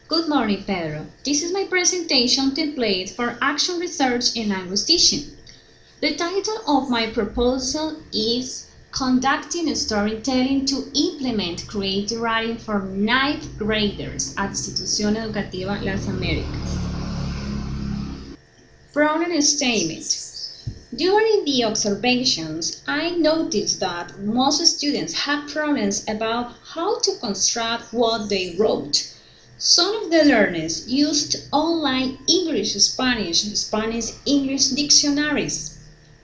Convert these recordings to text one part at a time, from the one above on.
Good morning, Pedro. This is my presentation template for action research in language teaching. The title of my proposal is Conducting Storytelling to Implement Creative Writing for Ninth Graders at Institución Educativa Las Américas. Problem statement. During the observations, I noticed that most students had problems about how to construct what they wrote. Some of the learners used online English dictionaries.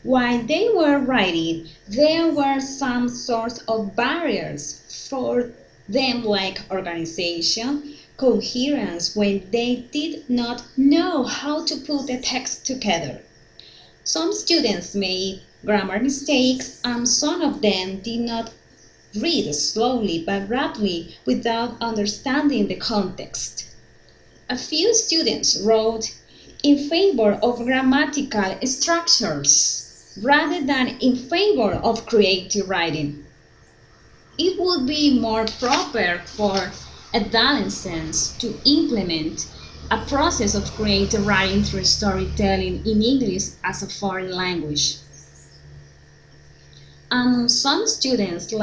While they were writing, there were some sort of barriers for them, like organization, coherence, when they did not know how to put the text together. Some students made grammar mistakes, and some of them did not read slowly but rapidly without understanding the context. A few students wrote in favor of grammatical structures rather than in favor of creative writing. It would be more proper for adolescents to implement a process of creative writing through storytelling in English as a foreign language. Some students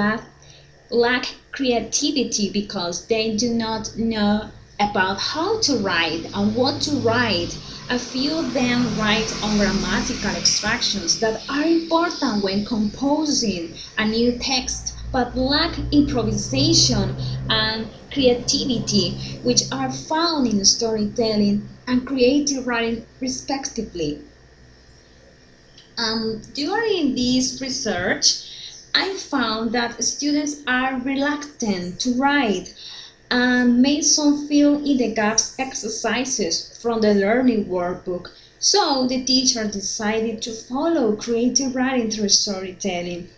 lack creativity because they do not know about how to write and what to write. A few of them write on grammatical extractions that are important when composing a new text, but lack improvisation and creativity, which are found in storytelling and creative writing respectively. During this research, I found that students are reluctant to write and made some fill in the gaps exercises from the learning workbook. So the teacher decided to follow creative writing through storytelling.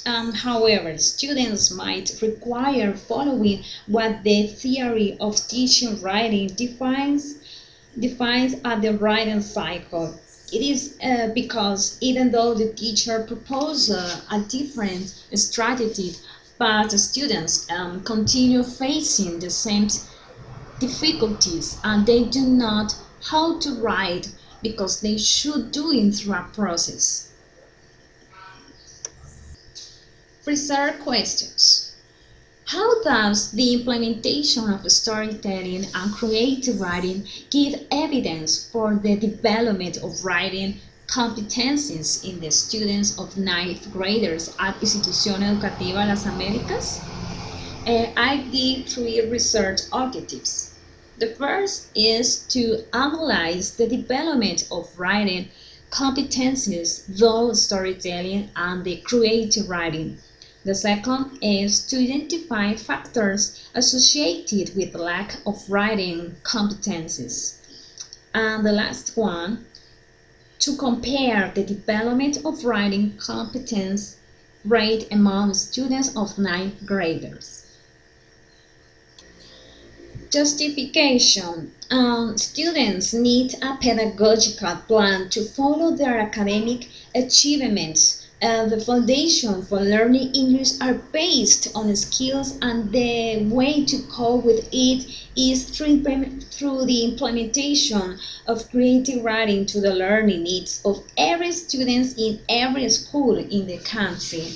However, students might require following what the theory of teaching writing defines as the writing cycle. It is because even though the teacher proposed a different strategy, but the students continue facing the same difficulties and they do not how to write because they should do it through a process. Research questions. How does the implementation of storytelling and creative writing give evidence for the development of writing competencies in the students of ninth graders at Institución Educativa Las Américas? I did three research objectives. The first is to analyze the development of writing competencies through storytelling and the creative writing. The second is to identify factors associated with lack of writing competencies. And the last one, to compare the development of writing competence rate among students of ninth graders. Justification. Students need a pedagogical plan to follow their academic achievements. The foundation for learning English are based on skills, and the way to cope with it is through the implementation of creative writing to the learning needs of every student in every school in the country.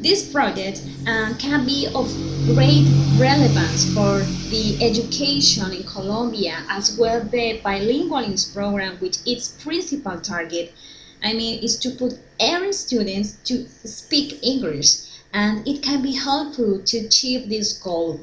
This project can be of great relevance for the education in Colombia, as well the bilingualism program, which its principal target is to put every student to speak English, and it can be helpful to achieve this goal.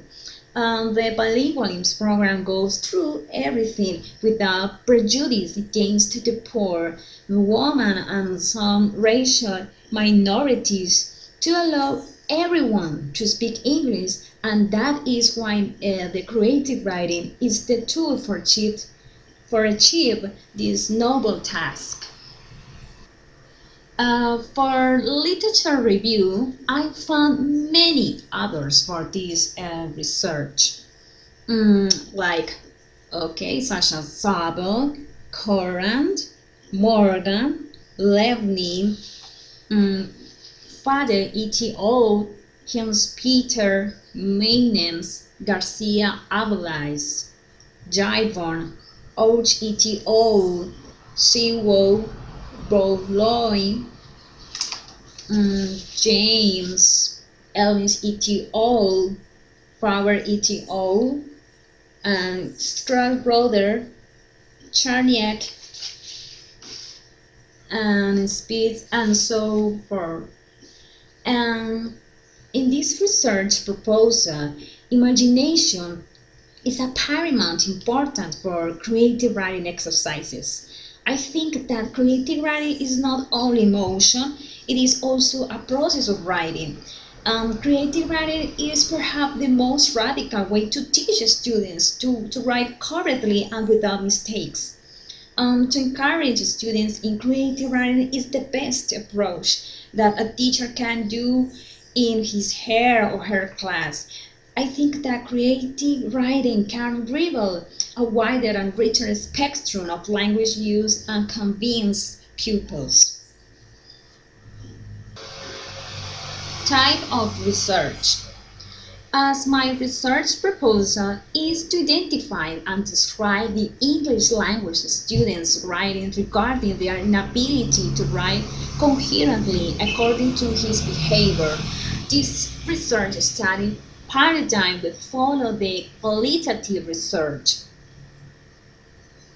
The bilingualism program goes through everything without prejudice against the poor, women, and some racial minorities to allow everyone to speak English, and that is why the creative writing is the tool for achieve this noble task. For literature review, I found many others for this research, such as Zabel, Courant, Morgan, Levny, Father et al., Hans Peter Meynens Garcia Avelais, Jivon H.E.T.O. Siwo Bowloy, James Ellis E.T.O. Flower E.T.O. and Strasbrother, Charniak, and Speed, and so forth. And in this research proposal, imagination is a paramount important for creative writing exercises. I think that creative writing is not only motion, it is also a process of writing. Creative writing is perhaps the most radical way to teach students to write correctly and without mistakes. To encourage students in creative writing is the best approach that a teacher can do in his her or her class. I think that creative writing can reveal a wider and richer spectrum of language use and convince pupils. Type of research. As my research proposal is to identify and describe the English language students' writing regarding their inability to write coherently according to his behavior, this research study paradigm will follow the qualitative research.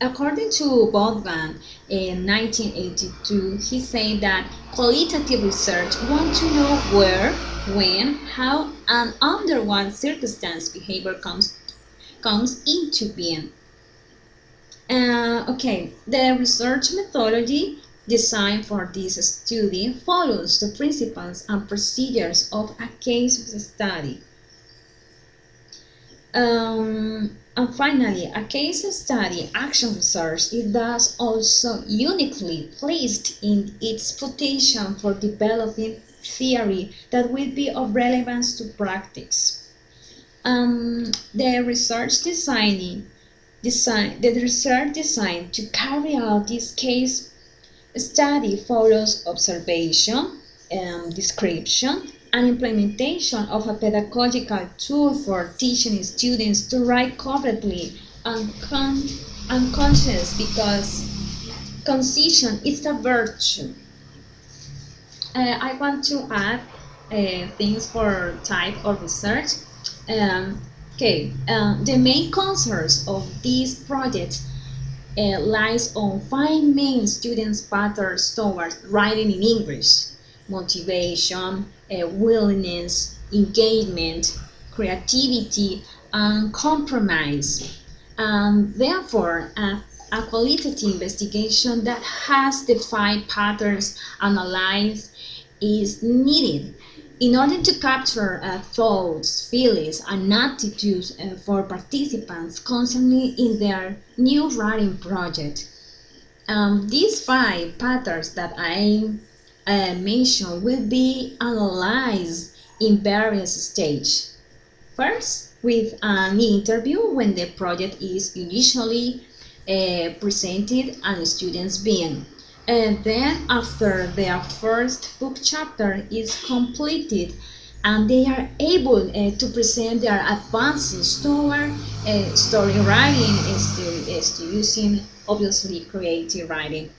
According to Bodvan in 1982, he said that qualitative research wants to know where, when, how, and under what circumstance behavior comes into being. Okay, the research methodology designed for this study follows the principles and procedures of a case study. And finally, a case study action research is thus also uniquely placed in its potential for developing theory that will be of relevance to practice. The research designed to carry out this case study follows observation, description, and implementation of a pedagogical tool for teaching students to write correctly and conscious because concision is a virtue. I want to add things for type of research. The main concerns of this project lies on five main students' patterns towards writing in English: motivation, willingness, engagement, creativity, and compromise. Therefore, a qualitative investigation that has defined patterns analyzed is needed in order to capture thoughts, feelings, and attitudes for participants constantly in their new writing project. These five patterns that I mentioned will be analyzed in various stages. First, with an interview when the project is initially presented and students begin. And then after their first book chapter is completed and they are able to present their advances toward story writing is to using obviously creative writing.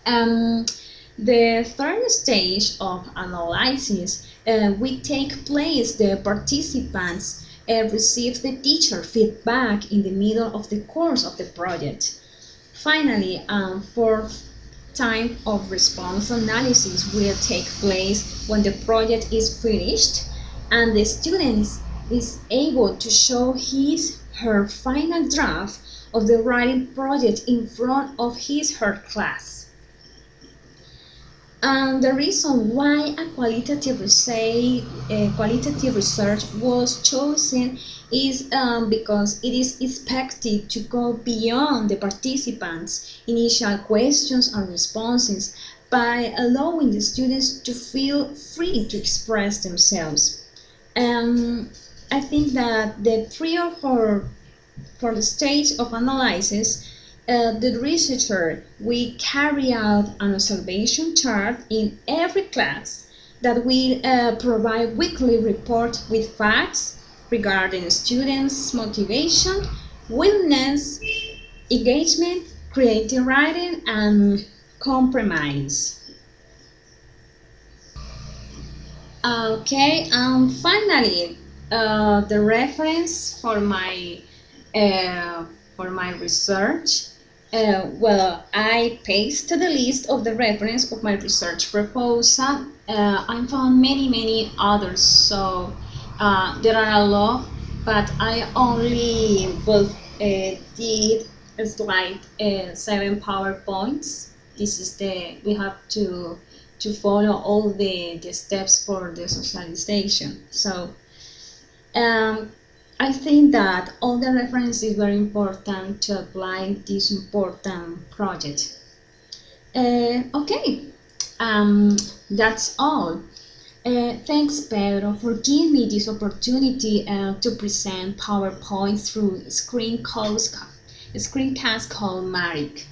The third stage of analysis will take place. The participants receive the teacher feedback in the middle of the course of the project. Finally, fourth time of response analysis will take place when the project is finished and the student is able to show her final draft of the writing project in front of her class. And the reason why a qualitative research was chosen is because it is expected to go beyond the participants' initial questions and responses by allowing the students to feel free to express themselves. I think that the prior for the stage of analysis, the researcher will carry out an observation chart in every class that will provide weekly report with facts regarding students' motivation, willingness, engagement, creative writing, and compromise. Okay, and finally, the reference uh, for my research. Well, I pasted the list of the reference of my research proposal. I found many others, so there are a lot, but I only did slide 7 PowerPoints. This is the we have to follow all the steps for the socialization. So I think that all the reference is very important to apply this important project. Okay, um, that's all. Thanks, Pedro, for giving me this opportunity to present PowerPoint through screencast called Marik.